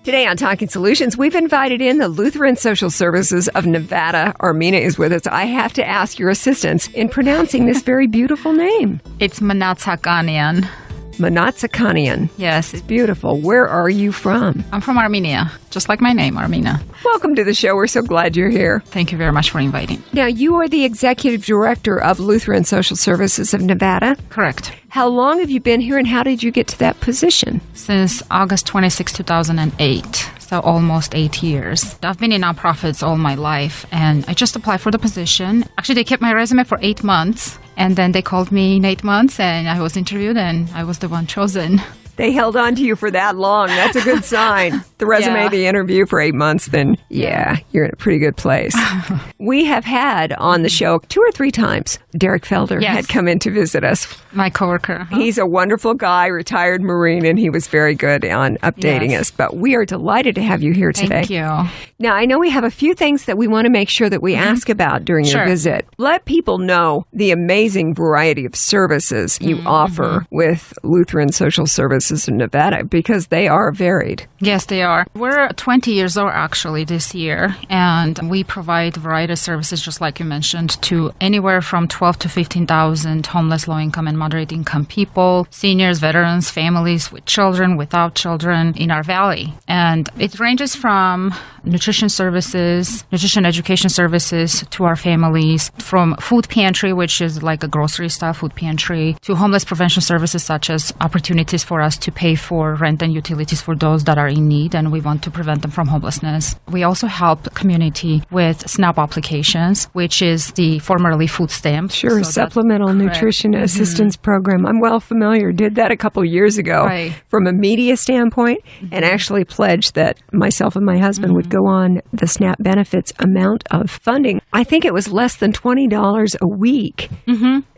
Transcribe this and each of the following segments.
Today on Talking Solutions, we've invited in the Lutheran Social Services of Nevada. Armena is with us. I have to ask your assistance in pronouncing this very beautiful name. It's Manatsakanian. Manatsakanian. Yes. It's beautiful. Where are you from? I'm from Armenia, just like my name, Armena. Welcome to the show. We're so glad you're here. Thank you very much for inviting. Now, you are the Executive Director of Lutheran Social Services of Nevada. Correct. How long have you been here and how did you get to that position? Since August 26, 2008. So almost 8 years. I've been in nonprofits all my life, and I just applied for the position. Actually, they kept my resume for 8 months, and then they called me in 8 months, and I was interviewed, and I was the one chosen. They held on to you for that long. That's a good sign. The resume, the interview for 8 months, then you're in a pretty good place. We have had on the show 2 or 3 times, Derek Felder had come in to visit us. My coworker. He's a wonderful guy, retired Marine, and he was very good on updating us. But we are delighted to have you here today. Thank you. Now, I know we have a few things that we want to make sure that we ask about during your visit. Let people know the amazing variety of services you offer with Lutheran Social Services in Nevada, because they are varied. Yes, they are. We're 20 years old actually this year, and we provide a variety of services, just like you mentioned, to anywhere from 12 to 15,000 homeless, low-income, and moderate-income people, seniors, veterans, families with children, without children in our valley. And it ranges from nutrition services, nutrition education services to our families, from food pantry, which is like a grocery-style food pantry, to homeless prevention services such as opportunities for us to pay for rent and utilities for those that are in need, and we want to prevent them from homelessness. We also help the community with SNAP applications, which is the formerly food stamps. Sure, so Supplemental Nutrition Assistance Program. I'm well familiar. Did that a couple years ago from a media standpoint, and actually pledged that myself and my husband would go on the SNAP benefits amount of funding. I think it was less than $20 a week.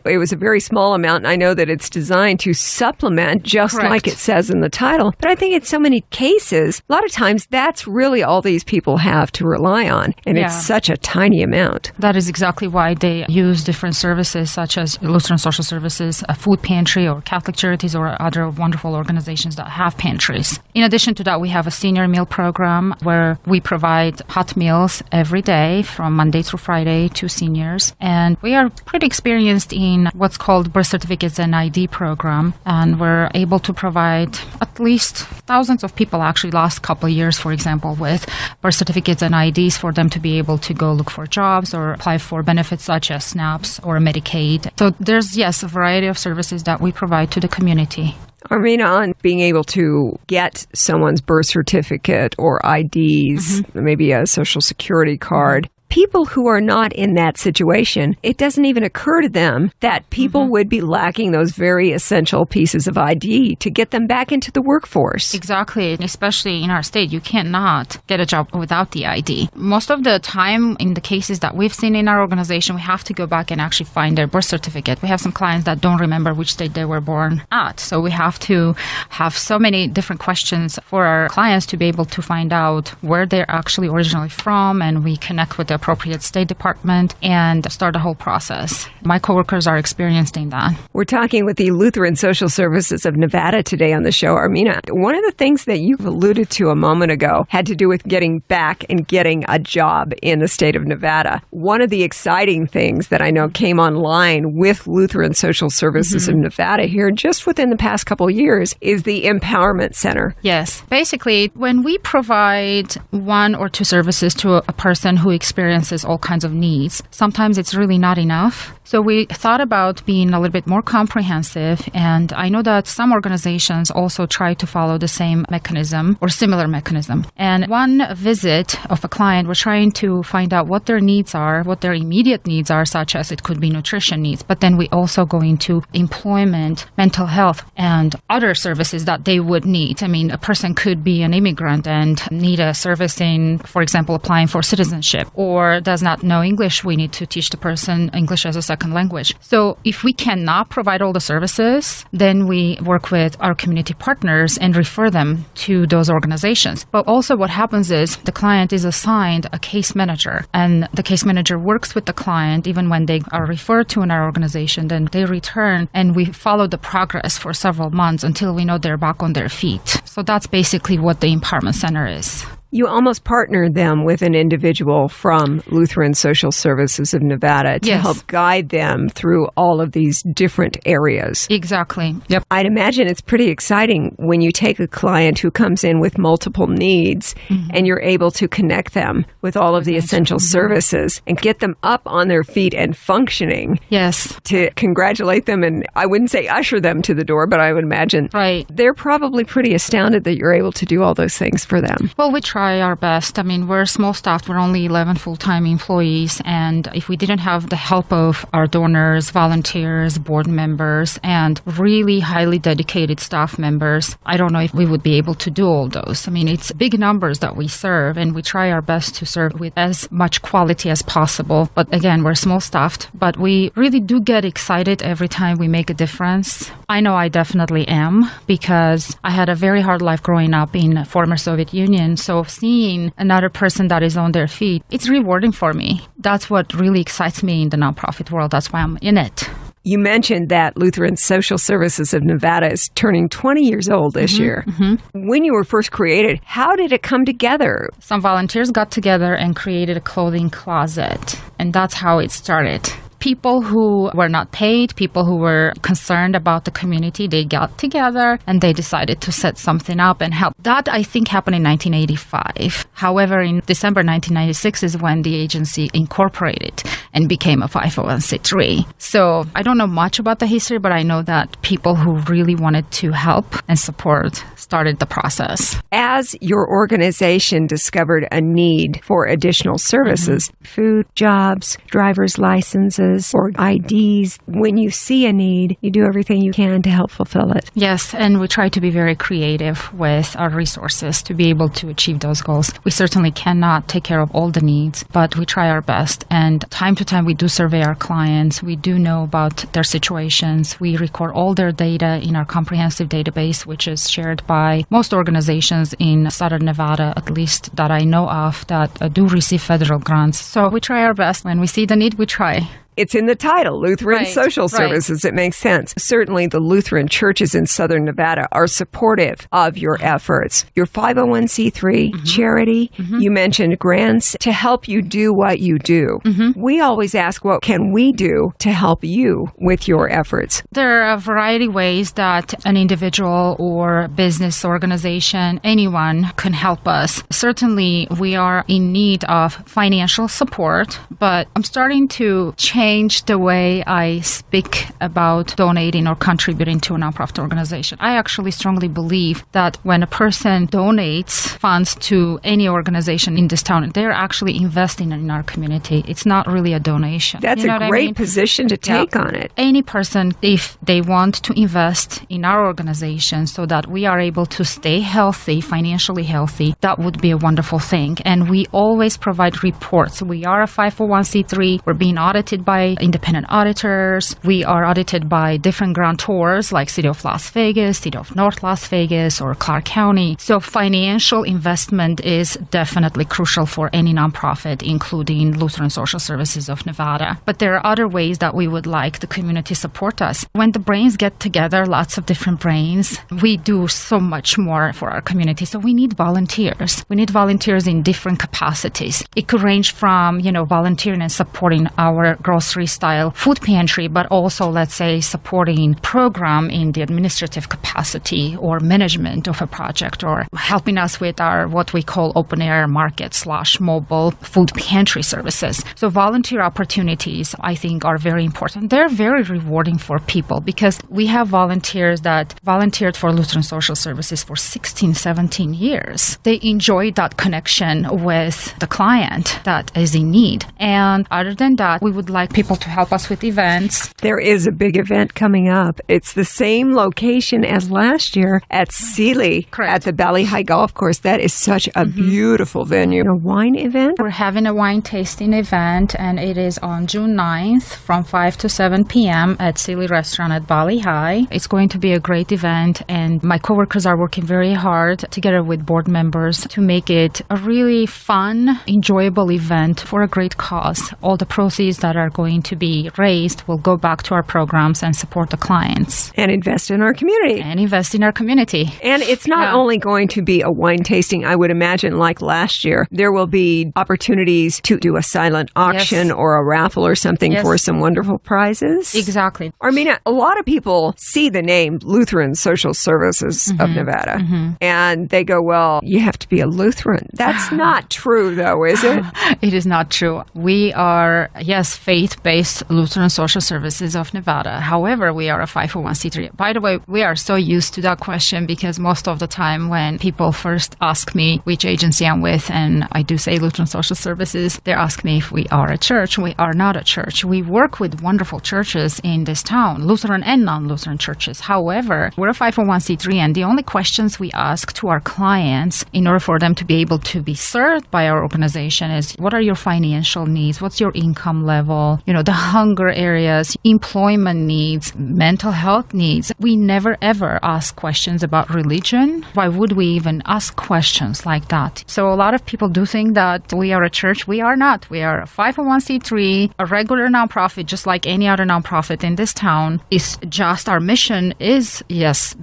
It was a very small amount, and I know that it's designed to supplement, just like it says in the title. But I think in so many cases, a lot of times that's really all these people have to rely on, and it's such a tiny amount. That is exactly why they use different services such as Lutheran Social Services, a food pantry, or Catholic Charities, or other wonderful organizations that have pantries. In addition to that, we have a senior meal program where we provide hot meals every day from Monday through Friday to seniors. And we are pretty experienced in what's called birth certificates and ID program, and we're able to provide at least thousands of people, actually last couple of years, for example, with birth certificates and IDs for them to be able to go look for jobs or apply for benefits such as SNAPs or Medicaid. So there's, a variety of services that we provide to the community. Armena, on being able to get someone's birth certificate or IDs, maybe a social security card, people who are not in that situation, it doesn't even occur to them that people would be lacking those very essential pieces of ID to get them back into the workforce. Exactly. Especially in our state, you cannot get a job without the ID. Most of the time, in the cases that we've seen in our organization, we have to go back and actually find their birth certificate. We have some clients that don't remember which state they were born at. So we have to have so many different questions for our clients to be able to find out where they're actually originally from, and we connect with the appropriate State Department and start the whole process. My coworkers are experienced in that. We're talking with the Lutheran Social Services of Nevada today on the show. Armena, one of the things that you've alluded to a moment ago had to do with getting back and getting a job in the state of Nevada. One of the exciting things that I know came online with Lutheran Social Services of Nevada here just within the past couple of years is the Empowerment Center. Yes. Basically, when we provide 1 or 2 services to a person who experiences all kinds of needs, sometimes it's really not enough. So we thought about being a little bit more comprehensive, and I know that some organizations also try to follow the same mechanism or similar mechanism. And one visit of a client, we're trying to find out what their needs are, what their immediate needs are, such as it could be nutrition needs, but then we also go into employment, mental health, and other services that they would need. I mean, a person could be an immigrant and need a service in, for example, applying for citizenship, or does not know English. We need to teach the person English as a second language. So if we cannot provide all the services, then we work with our community partners and refer them to those organizations. But also what happens is the client is assigned a case manager, and the case manager works with the client even when they are referred to in our organization. Then they return, and we follow the progress for several months until we know they're back on their feet. So that's basically what the Empowerment Center is. You almost partnered them with an individual from Lutheran Social Services of Nevada to help guide them through all of these different areas. Exactly. Yep. I'd imagine it's pretty exciting when you take a client who comes in with multiple needs and you're able to connect them with all of the essential services and get them up on their feet and functioning. Yes. To congratulate them, and I wouldn't say usher them to the door, but I would imagine they're probably pretty astounded that you're able to do all those things for them. Well, we try our best. I mean, we're small staffed. We're only 11 full-time employees. And if we didn't have the help of our donors, volunteers, board members, and really highly dedicated staff members, I don't know if we would be able to do all those. I mean, it's big numbers that we serve, and we try our best to serve with as much quality as possible. But again, we're small staffed, but we really do get excited every time we make a difference. I know I definitely am, because I had a very hard life growing up in the former Soviet Union. So seeing another person that is on their feet, it's rewarding for me. That's what really excites me in the nonprofit world. That's why I'm in it. You mentioned that Lutheran Social Services of Nevada is turning 20 years old this year. When you were first created, how did it come together? Some volunteers got together and created a clothing closet, and that's how it started. People who were not paid, people who were concerned about the community, they got together and they decided to set something up and help. That, I think, happened in 1985. However, in December 1996 is when the agency incorporated and became a 501c3. So I don't know much about the history, but I know that people who really wanted to help and support started the process. As your organization discovered a need for additional services, food, jobs, driver's licenses, or IDs, when you see a need, you do everything you can to help fulfill it. Yes, and we try to be very creative with our resources to be able to achieve those goals. We certainly cannot take care of all the needs, but we try our best. And time to time, we do survey our clients. We do know about their situations. We record all their data in our comprehensive database, which is shared by most organizations in Southern Nevada, at least that I know of, that do receive federal grants. So we try our best. When we see the need, we try. It's in the title, Lutheran Social Services. It makes sense. Certainly, the Lutheran churches in Southern Nevada are supportive of your efforts. Your 501c3 charity, you mentioned grants to help you do what you do. We always ask, what can we do to help you with your efforts? There are a variety of ways that an individual or business organization, anyone can help us. Certainly, we are in need of financial support, but I'm starting to change the way I speak about donating or contributing to a nonprofit organization. I actually strongly believe that when a person donates funds to any organization in this town, they're actually investing in our community. It's not really a donation. That's a great position to take on it. Any person, if they want to invest in our organization so that we are able to stay healthy, financially healthy, that would be a wonderful thing. And we always provide reports. We are a 501c3. We're being audited by independent auditors. We are audited by different grantors like City of Las Vegas, City of North Las Vegas, or Clark County. So financial investment is definitely crucial for any nonprofit, including Lutheran Social Services of Nevada. But there are other ways that we would like the community support us. When the brains get together, lots of different brains, we do so much more for our community. So we need volunteers. We need volunteers in different capacities. It could range from, volunteering and supporting our grocery-style food pantry, but also, let's say, supporting program in the administrative capacity or management of a project, or helping us with our what we call open-air market/mobile food pantry services. So volunteer opportunities, I think, are very important. They're very rewarding for people because we have volunteers that volunteered for Lutheran Social Services for 16, 17 years. They enjoy that connection with the client that is in need. And other than that, we would like people to help us with events. There is a big event coming up. It's the same location as last year at Sealy. Correct. At the Valley High Golf Course. That is such a beautiful venue. A wine event? We're having a wine tasting event, and it is on June 9th from 5 to 7 p.m. at Sealy Restaurant at Valley High. It's going to be a great event, and my coworkers are working very hard together with board members to make it a really fun, enjoyable event for a great cause. All the proceeds that are going to be raised will go back to our programs and support the clients. And invest in our community. And invest in our community. And it's not only going to be a wine tasting, I would imagine, like last year. There will be opportunities to do a silent auction or a raffle or something for some wonderful prizes. Exactly. Armena, a lot of people see the name Lutheran Social Services of Nevada, and they go, well, you have to be a Lutheran. That's not true, though, is it? It is not true. We are, faith-based Lutheran Social Services of Nevada. However, we are a 501c3. By the way, we are so used to that question because most of the time when people first ask me which agency I'm with, and I do say Lutheran Social Services, they ask me if we are a church. We are not a church. We work with wonderful churches in this town, Lutheran and non-Lutheran churches. However, we're a 501c3, and the only questions we ask to our clients in order for them to be able to be served by our organization is, what are your financial needs? What's your income level? The hunger areas, employment needs, mental health needs. We never ever ask questions about religion. Why would we even ask questions like that? So a lot of people do think that we are a church. We are not. We are a 501c3, a regular nonprofit, just like any other nonprofit in this town. It's just our mission is,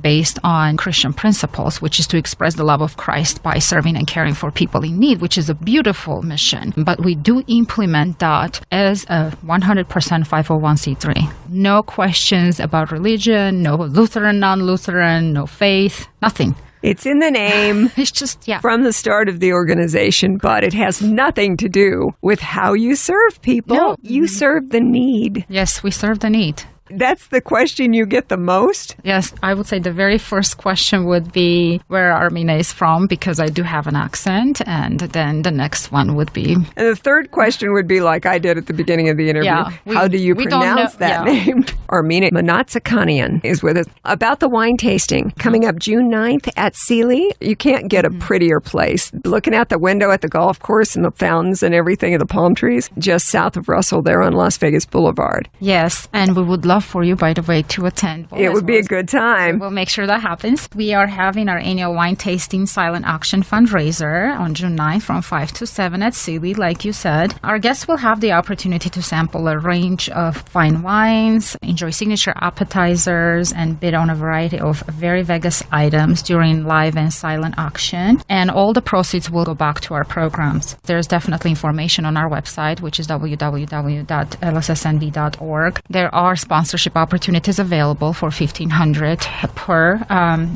based on Christian principles, which is to express the love of Christ by serving and caring for people in need, which is a beautiful mission. But we do implement that as a 100% 501c3. No questions about religion, no Lutheran, non-Lutheran, no faith, nothing. It's in the name. It's just, from the start of the organization, but it has nothing to do with how you serve people. No. You serve the need. Yes, we serve the need. That's the question you get the most? Yes, I would say the very first question would be where Armena is from, because I do have an accent, and then the next one would be... And the third question would be like I did at the beginning of the interview. How do you pronounce that name? Armena Manatsakanian is with us. About the wine tasting, coming up June 9th at Sealy. You can't get a prettier place. Looking out the window at the golf course and the fountains and everything and the palm trees, just south of Russell there on Las Vegas Boulevard. Yes, and we would love for you, by the way, to attend. It would be a good time. We'll make sure that happens. We are having our annual wine tasting silent auction fundraiser on June 9th from 5 to 7 at Sealy, like you said. Our guests will have the opportunity to sample a range of fine wines, enjoy signature appetizers, and bid on a variety of very Vegas items during live and silent auction. And all the proceeds will go back to our programs. There's definitely information on our website, which is www.lssnv.org. There are sponsorship opportunities available for $1,500 per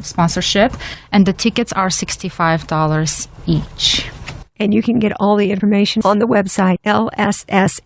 sponsorship, and the tickets are $65 each. And you can get all the information on the website, LSSNV.org.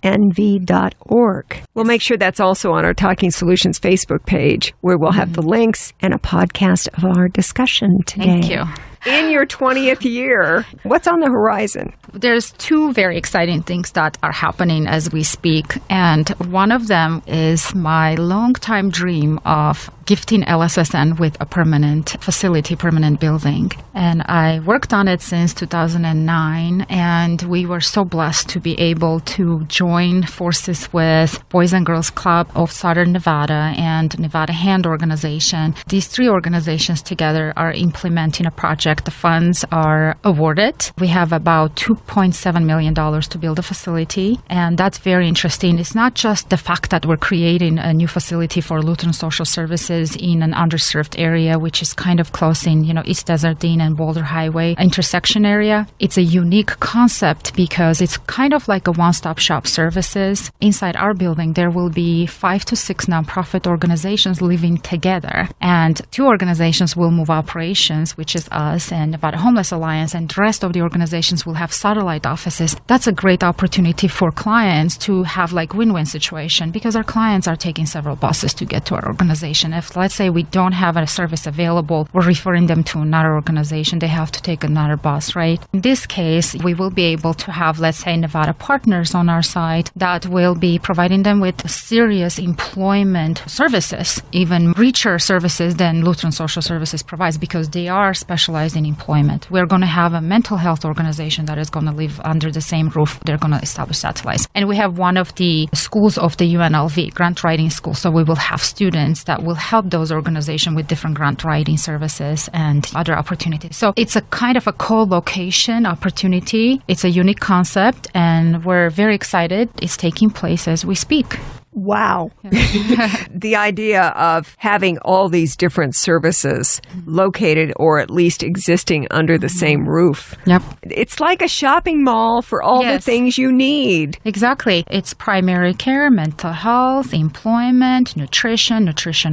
We'll make sure that's also on our Talking Solutions Facebook page, where we'll have the links and a podcast of our discussion today. Thank you. In your 20th year, what's on the horizon? There's two very exciting things that are happening as we speak, and one of them is my longtime dream of gifting LSSN with a permanent facility, permanent building. And I worked on it since 2009, and we were so blessed to be able to join forces with Boys and Girls Club of Southern Nevada and Nevada Hand Organization. These three organizations together are implementing a project. The funds are awarded. We have about $2.7 million to build a facility, and that's very interesting. It's not just the fact that we're creating a new facility for Lutheran Social Services in an underserved area, which is kind of close in, East Desert Dean and Boulder Highway intersection area. It's a unique concept because it's kind of like a one-stop shop services. Inside our building, there will be 5 to 6 nonprofit organizations living together, and 2 organizations will move operations, which is us us and Nevada Homeless Alliance and the rest of the organizations will have satellite offices, that's a great opportunity for clients to have like win-win situation because our clients are taking several buses to get to our organization. If, let's say, we don't have a service available, we're referring them to another organization, they have to take another bus, right? In this case, we will be able to have, let's say, Nevada partners on our side that will be providing them with serious employment services, even richer services than Lutheran Social Services provides because they are specialized in employment. We're going to have a mental health organization that is going to live under the same roof. They're going to establish satellites. And we have one of the schools of the UNLV, grant writing school. So we will have students that will help those organizations with different grant writing services and other opportunities. So it's a kind of a co-location opportunity. It's a unique concept, and we're very excited. It's taking place as we speak. Wow. The idea of having all these different services located or at least existing under the same roof. Yep. It's like a shopping mall for all the things you need. Exactly. It's primary care, mental health, employment, nutrition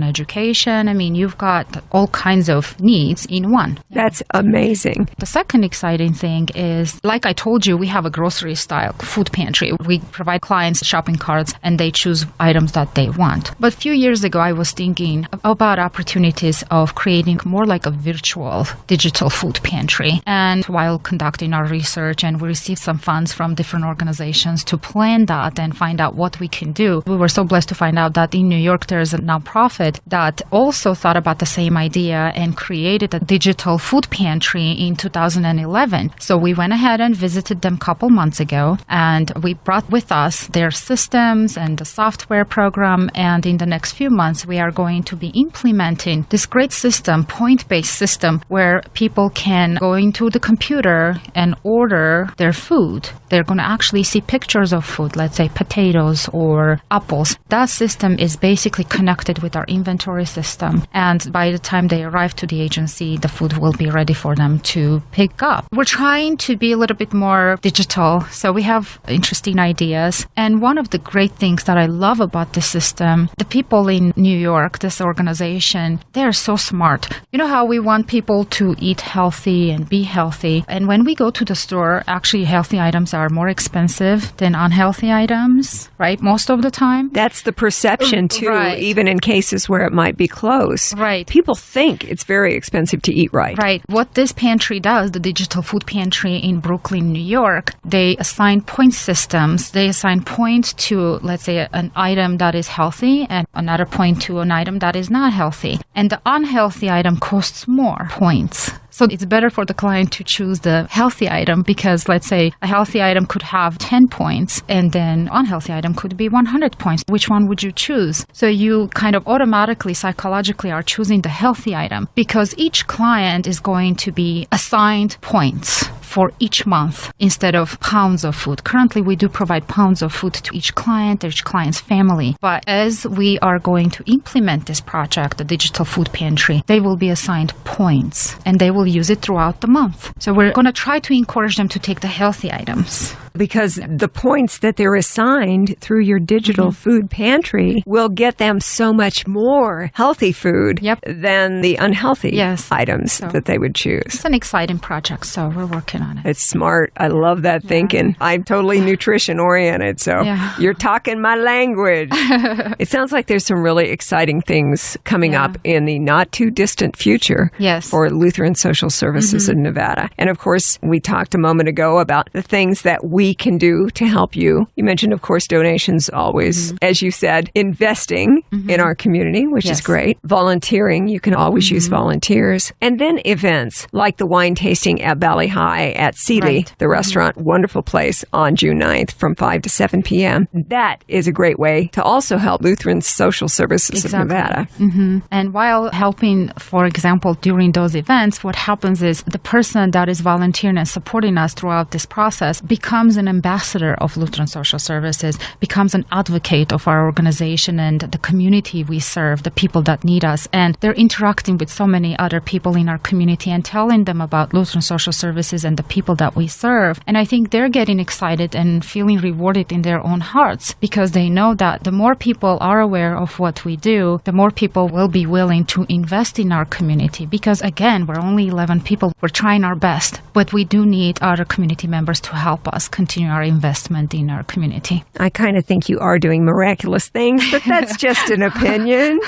education. I mean, you've got all kinds of needs in one. That's amazing. The second exciting thing is, like I told you, we have a grocery style food pantry. We provide clients shopping carts and they choose items that they want. But a few years ago, I was thinking about opportunities of creating more like a virtual digital food pantry. And while conducting our research, and we received some funds from different organizations to plan that and find out what we can do, we were so blessed to find out that in New York, there's a nonprofit that also thought about the same idea and created a digital food pantry in 2011. So we went ahead and visited them a couple months ago, and we brought with us their systems and the software program, and in the next few months we are going to be implementing this great system, point-based system, where people can go into the computer and order their food. They're going to actually see pictures of food, let's say potatoes or apples. That system is basically connected with our inventory system, and by the time they arrive to the agency, the food will be ready for them to pick up. We're trying to be a little bit more digital, so we have interesting ideas. And one of the great things that I love about this system, the people in New York, this organization, they're so smart. You know how we want people to eat healthy and be healthy, and when we go to the store, actually healthy items are more expensive than unhealthy items, right? Most of the time. That's the perception too, right. Even in cases where it might be close. Right. People think it's very expensive to eat right. Right. What this pantry does, the digital food pantry in Brooklyn, New York, they assign point systems. They assign points to, let's say, an item that is healthy and another point to an item that is not healthy. And the unhealthy item costs more points. So it's better for the client to choose the healthy item because, let's say, a healthy item could have 10 points and then unhealthy item could be 100 points. Which one would you choose? So you kind of automatically, psychologically are choosing the healthy item because each client is going to be assigned points for each month instead of pounds of food. Currently, we do provide pounds of food to each client's family. But as we are going to implement this project, the digital food pantry, they will be assigned points and they will use it throughout the month. So we're going to try to encourage them to take the healthy items. Because the points that they're assigned through your digital food pantry will get them so much more healthy food than the unhealthy items that they would choose. It's an exciting project, so we're working on it. It's smart. I love that thinking. I'm totally nutrition oriented, so you're talking my language. It sounds like there's some really exciting things coming up in the not too distant future for Lutheran Social Services in Nevada. And of course, we talked a moment ago about the things that we can do to help you. You mentioned, of course, donations always, as you said, investing in our community, which is great. Volunteering, you can always use volunteers. And then events like the wine tasting at Valley High at Sealy, the restaurant, wonderful place on June 9th from 5 to 7 p.m. That is a great way to also help Lutheran Social Services of Nevada. And while helping, for example, during those events, what happens is the person that is volunteering and supporting us throughout this process becomes becomes an ambassador of Lutheran Social Services, becomes an advocate of our organization and the community we serve, the people that need us. And they're interacting with so many other people in our community and telling them about Lutheran Social Services and the people that we serve. And I think they're getting excited and feeling rewarded in their own hearts because they know that the more people are aware of what we do, the more people will be willing to invest in our community. Because again, we're only 11 people. We're trying our best, but we do need other community members to help us continue our investment in our community. I kind of think you are doing miraculous things, but that's just an opinion.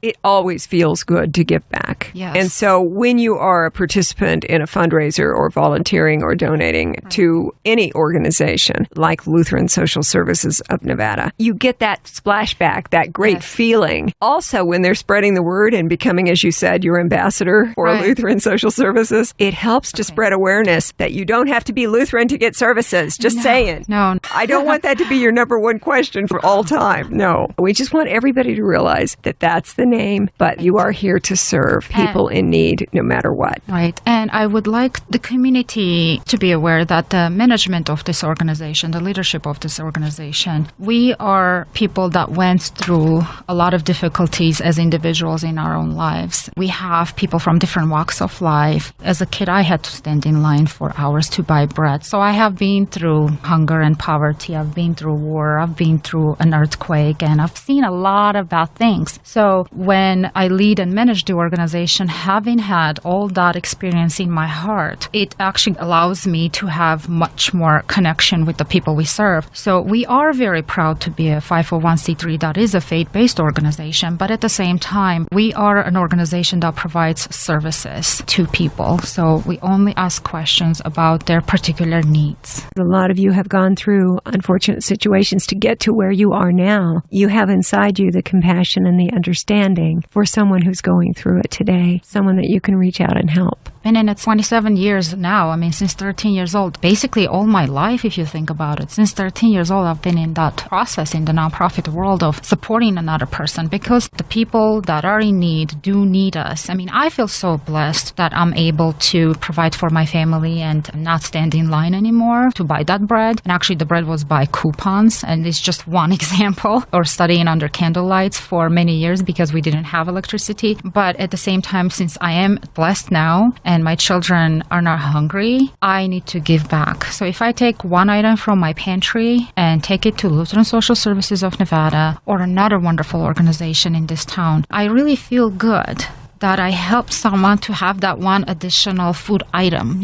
It always feels good to give back. Yes. And so when you are a participant in a fundraiser or volunteering or donating to any organization like Lutheran Social Services of Nevada, you get that splashback, that great feeling. Also, when they're spreading the word and becoming, as you said, your ambassador for Lutheran Social Services, it helps to spread awareness that you don't have to be Lutheran to get services. Just saying. No. I don't want that to be your number one question for all time. No. We just want everybody to realize that that's the name, but you are here to serve people in need no matter what. Right. And I would like the community to be aware that the management of this organization, the leadership of this organization, we are people that went through a lot of difficulties as individuals in our own lives. We have people from different walks of life. As a kid, I had to stand in line for hours to buy bread. So I have been through hunger and poverty. I've been through war. I've been through an earthquake, and I've seen a lot of bad things. So when I lead and manage the organization, having had all that experience in my heart, it actually allows me to have much more connection with the people we serve. So we are very proud to be a 501c3 that is a faith-based organization, but at the same time, we are an organization that provides services to people. So we only ask questions about their particular needs. A lot of you have gone through unfortunate situations to get to where you are now. You have inside you the compassion and the understanding for someone who's going through it today, someone that you can reach out and help. And in 27 years now, since 13 years old, basically all my life, if you think about it, since 13 years old, I've been in that process in the nonprofit world of supporting another person because the people that are in need do need us. I feel so blessed that I'm able to provide for my family and not stand in line anymore to buy that bread. And actually the bread was by coupons, and it's just one example, or studying under candlelights for many years because we didn't have electricity. But at the same time, since I am blessed now and my children are not hungry, I need to give back. So if I take one item from my pantry and take it to Lutheran Social Services of Nevada or another wonderful organization in this town, I really feel good that I help someone to have that one additional food item.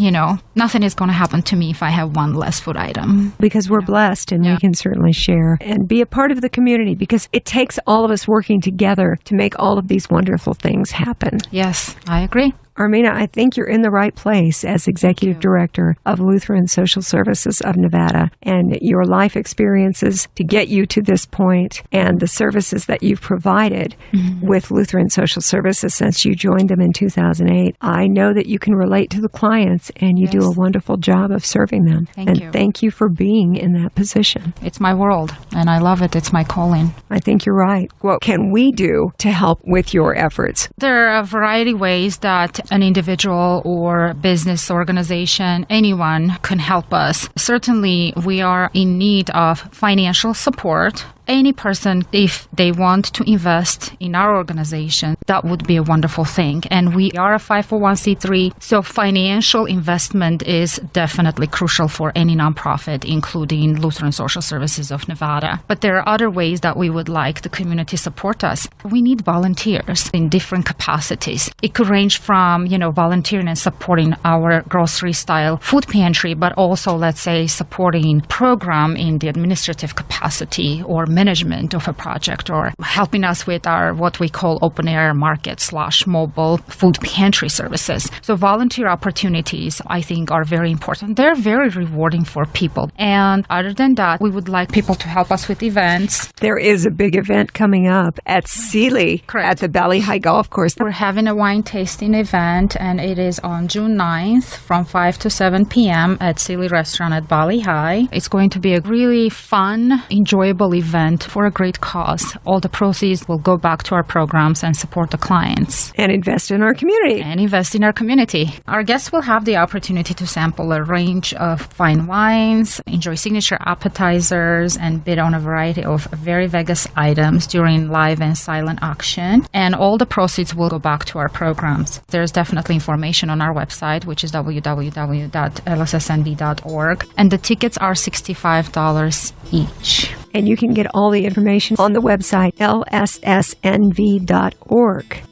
Nothing is going to happen to me if I have one less food item. Because we're blessed and we can certainly share and be a part of the community because it takes all of us working together to make all of these wonderful things happen. Yes, I agree. Armena, I think you're in the right place as Executive Director of Lutheran Social Services of Nevada, and your life experiences to get you to this point and the services that you've provided with Lutheran Social Services since you joined them in 2008. I know that you can relate to the clients and you do a wonderful job of serving them. Thank you for being in that position. It's my world and I love it. It's my calling. I think you're right. What can we do to help with your efforts? There are a variety of ways that an individual or business organization, anyone can help us. Certainly, we are in need of financial support. Any person, if they want to invest in our organization, that would be a wonderful thing. And we are a 501c3, so financial investment is definitely crucial for any nonprofit, including Lutheran Social Services of Nevada. But there are other ways that we would like the community support us. We need volunteers in different capacities. It could range from, volunteering and supporting our grocery-style food pantry, but also, let's say, supporting program in the administrative capacity or management of a project, or helping us with our what we call open air market / mobile food pantry services. So volunteer opportunities, I think, are very important. They're very rewarding for people. And other than that, we would like people to help us with events. There is a big event coming up at Sealy at the Valley High Golf Course. We're having a wine tasting event, and it is on June 9th from 5 to 7 p.m. at Sealy Restaurant at Valley High. It's going to be a really fun, enjoyable event event for a great cause. All the proceeds will go back to our programs and support the clients. And invest in our community. Our guests will have the opportunity to sample a range of fine wines, enjoy signature appetizers, and bid on a variety of very Vegas items during live and silent auction. And all the proceeds will go back to our programs. There's definitely information on our website, which is www.lssnv.org. And the tickets are $65 each. And you can get all the information on the website, LSSNV.org.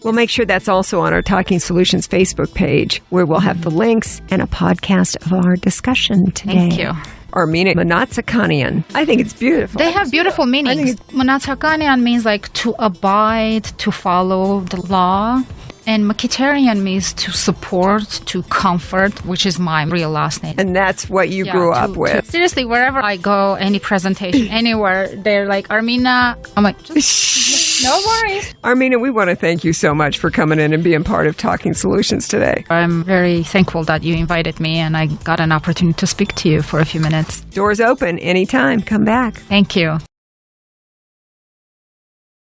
We'll make sure that's also on our Talking Solutions Facebook page, where we'll have the links and a podcast of our discussion today. Thank you. Armena Monatsakanian. I think it's beautiful. They have beautiful meanings. Monatsakanian means like to abide, to follow the law. And Mkhitaryan means to support, to comfort, which is my real last name. And that's what you grew up with. Seriously, wherever I go, any presentation, anywhere, they're like, Armena. I'm like, just no worries. Armena, we want to thank you so much for coming in and being part of Talking Solutions today. I'm very thankful that you invited me and I got an opportunity to speak to you for a few minutes. Doors open anytime. Come back. Thank you.